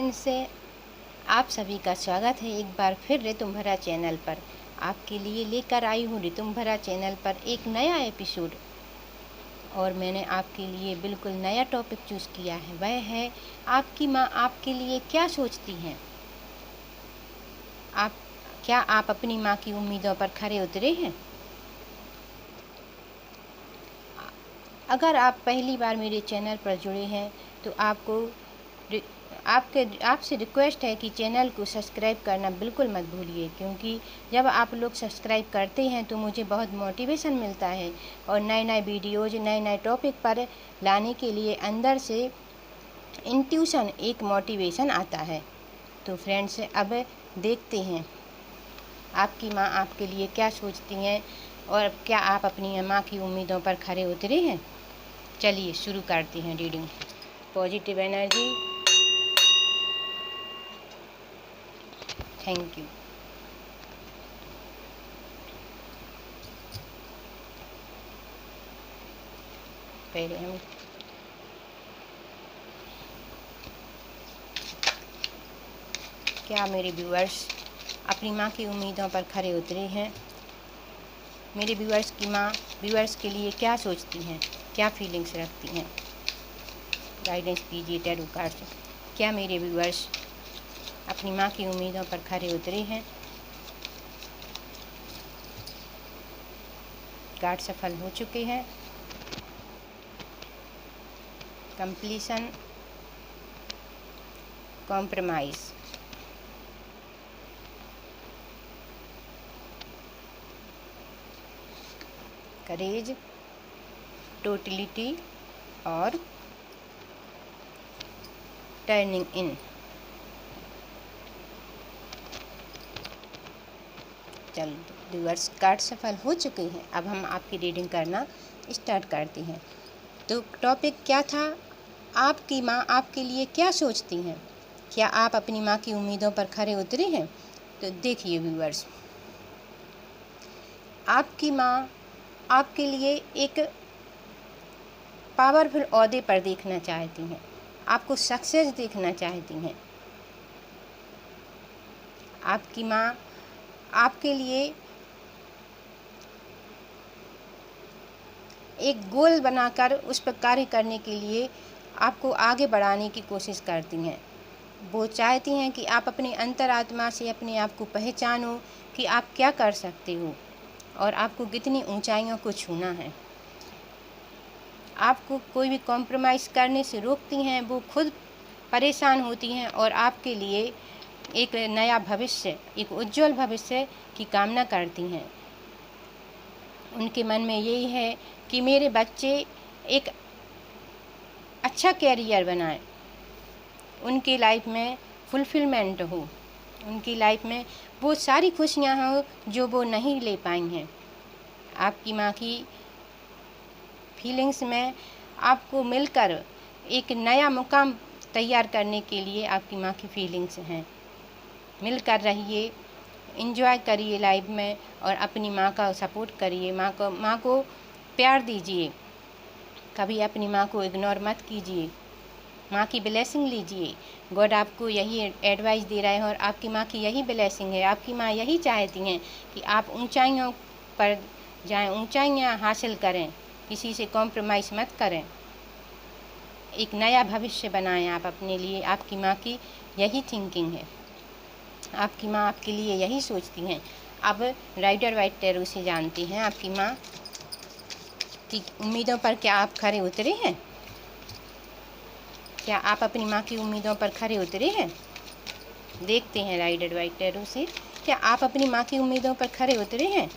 Friends, आप सभी का स्वागत है एक बार फिर ऋतुम्भरा चैनल पर। आपके लिए लेकर आई हूँ ऋतुम्भरा चैनल पर एक नया एपिसोड, और मैंने आपके लिए बिल्कुल नया टॉपिक चूज़ किया है। वह है आपकी माँ आपके लिए क्या सोचती हैं। क्या आप अपनी माँ की उम्मीदों पर खरे उतरे हैं? अगर आप पहली बार मेरे चैनल पर जुड़े हैं तो आपसे रिक्वेस्ट है कि चैनल को सब्सक्राइब करना बिल्कुल मत भूलिए, क्योंकि जब आप लोग सब्सक्राइब करते हैं तो मुझे बहुत मोटिवेशन मिलता है और नए नए वीडियोज़ नए नए टॉपिक पर लाने के लिए अंदर से इंट्यूशन एक मोटिवेशन आता है। तो फ्रेंड्स, अब देखते हैं आपकी माँ आपके लिए क्या सोचती हैं और क्या आप अपनी माँ की उम्मीदों पर खरे उतरे हैं। चलिए शुरू करते हैं reading. Positive energy, thank you. पहले हम क्या मेरे व्यूअर्स अपनी माँ की उम्मीदों पर खरे उतरे हैं? मेरे व्यूअर्स की माँ व्यूअर्स के लिए क्या सोचती हैं, क्या फीलिंग्स रखती हैं? गाइडेंस कीजिए टैरो कार्ड से। क्या मेरे व्यूअर्स अपनी माँ की उम्मीदों पर खरे उतरे हैं? कार्ड सफल हो चुके हैं। कंप्लीशन, कॉम्प्रोमाइज़, करेज, टोटलिटी और टर्निंग इन। चलो, व्यूअर्स कार्ड सफल हो चुके हैं। अब हम आपकी रीडिंग करना स्टार्ट करते हैं। तो टॉपिक क्या था? आपकी माँ आपके लिए क्या सोचती हैं? क्या आप अपनी माँ की उम्मीदों पर खरे उतरे हैं? तो देखिए व्यूअर्स, आपकी माँ आपके लिए एक पावरफुल ओहदे पर देखना चाहती हैं, आपको सक्सेस देखना चाहती हैं। आपकी माँ आपके लिए एक गोल बनाकर उस पर कार्य करने के लिए आपको आगे बढ़ाने की कोशिश करती हैं। वो चाहती हैं कि आप अपनी अंतरात्मा से अपने आप को पहचानो कि आप क्या कर सकते हो और आपको कितनी ऊंचाइयों को छूना है। आपको कोई भी कॉम्प्रोमाइज़ करने से रोकती हैं। वो खुद परेशान होती हैं और आपके लिए एक नया भविष्य, एक उज्जवल भविष्य की कामना करती हैं। उनके मन में यही है कि मेरे बच्चे एक अच्छा कैरियर बनाएं, उनकी लाइफ में फुलफिलमेंट हो, उनकी लाइफ में वो सारी खुशियां हो जो वो नहीं ले पाई हैं। आपकी माँ की फीलिंग्स में आपको मिलकर एक नया मुकाम तैयार करने के लिए आपकी माँ की फीलिंग्स हैं। मिलकर रहिए, एंजॉय करिए लाइफ में और अपनी माँ का सपोर्ट करिए। माँ को प्यार दीजिए, कभी अपनी माँ को इग्नोर मत कीजिए। माँ की ब्लेसिंग लीजिए। गॉड आपको यही एडवाइस दे रहे हैं और आपकी माँ की यही ब्लेसिंग है। आपकी माँ यही चाहती हैं कि आप ऊंचाइयों पर जाएं, ऊंचाइयां हासिल करें, किसी से कॉम्प्रोमाइज़ मत करें, एक नया भविष्य बनाएं आप अपने लिए। आपकी माँ की यही थिंकिंग है, आपकी माँ आपके लिए यही सोचती हैं। अब राइडर वाइट टैरो से जानते हैं आपकी माँ की उम्मीदों पर क्या आप खरे उतरे हैं। क्या आप अपनी माँ की उम्मीदों पर खरे उतरे हैं? देखते हैं राइडर वाइट टैरो से, क्या आप अपनी माँ की उम्मीदों पर खरे उतरे हैं?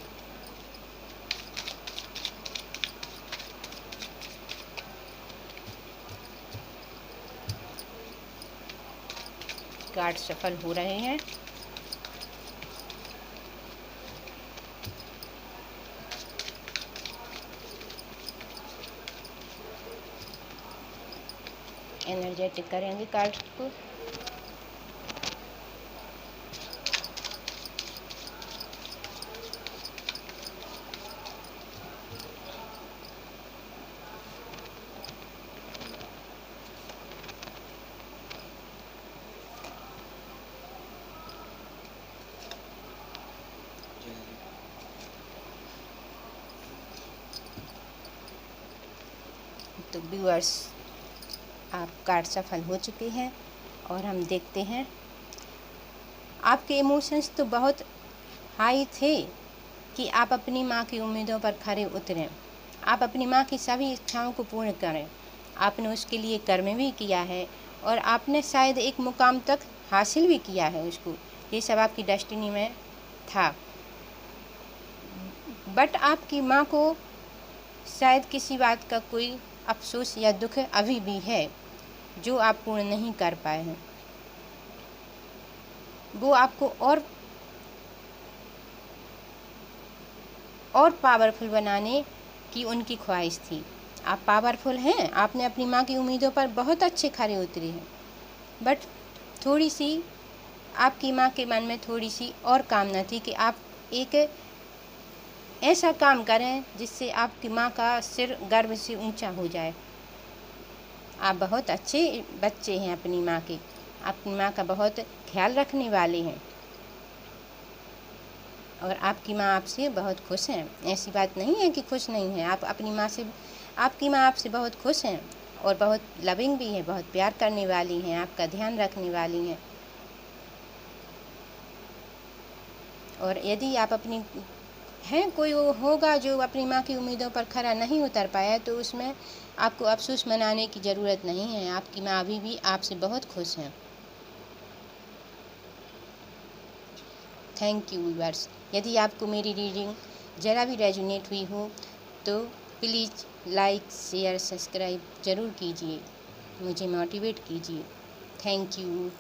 कार्ड सफल हो रहे हैं। एनर्जेटिक करेंगे कार्ड को। तो व्यूअर्स, आप कार्ड सफल हो चुके हैं और हम देखते हैं आपके इमोशंस तो बहुत हाई थे कि आप अपनी माँ की उम्मीदों पर खरे उतरें, आप अपनी माँ की सभी इच्छाओं को पूर्ण करें। आपने उसके लिए कर्म भी किया है और आपने शायद एक मुकाम तक हासिल भी किया है उसको। ये सब आपकी डेस्टिनी में था। बट आपकी माँ को शायद किसी बात का कोई अफसोस या दुख अभी भी है जो आप पूर्ण नहीं कर पाए हैं। वो आपको और पावरफुल बनाने की उनकी ख्वाहिश थी। आप पावरफुल हैं, आपने अपनी माँ की उम्मीदों पर बहुत अच्छे खरे उतरे हैं, बट थोड़ी सी आपकी माँ के मन में थोड़ी सी और कामना थी कि आप एक ऐसा काम करें जिससे आपकी माँ का सिर गर्व से ऊंचा हो जाए। आप बहुत अच्छे बच्चे हैं अपनी माँ के, अपनी माँ का बहुत ख्याल रखने वाले हैं और आपकी माँ आपसे बहुत खुश हैं। ऐसी बात नहीं है कि खुश नहीं है, आप अपनी माँ से, आपकी माँ आपसे बहुत खुश हैं और बहुत लविंग भी है, बहुत प्यार करने वाली हैं, आपका ध्यान रखने वाली हैं। और यदि आप अपनी हैं, कोई होगा जो अपनी माँ की उम्मीदों पर खरा नहीं उतर पाया, तो उसमें आपको अफसोस मनाने की ज़रूरत नहीं है। आपकी माँ अभी भी आपसे बहुत खुश हैं। Thank you viewers. यदि आपको मेरी रीडिंग ज़रा भी रेजोनेट हुई हो तो प्लीज़ लाइक, शेयर, सब्सक्राइब ज़रूर कीजिए, मुझे मोटिवेट कीजिए। Thank you.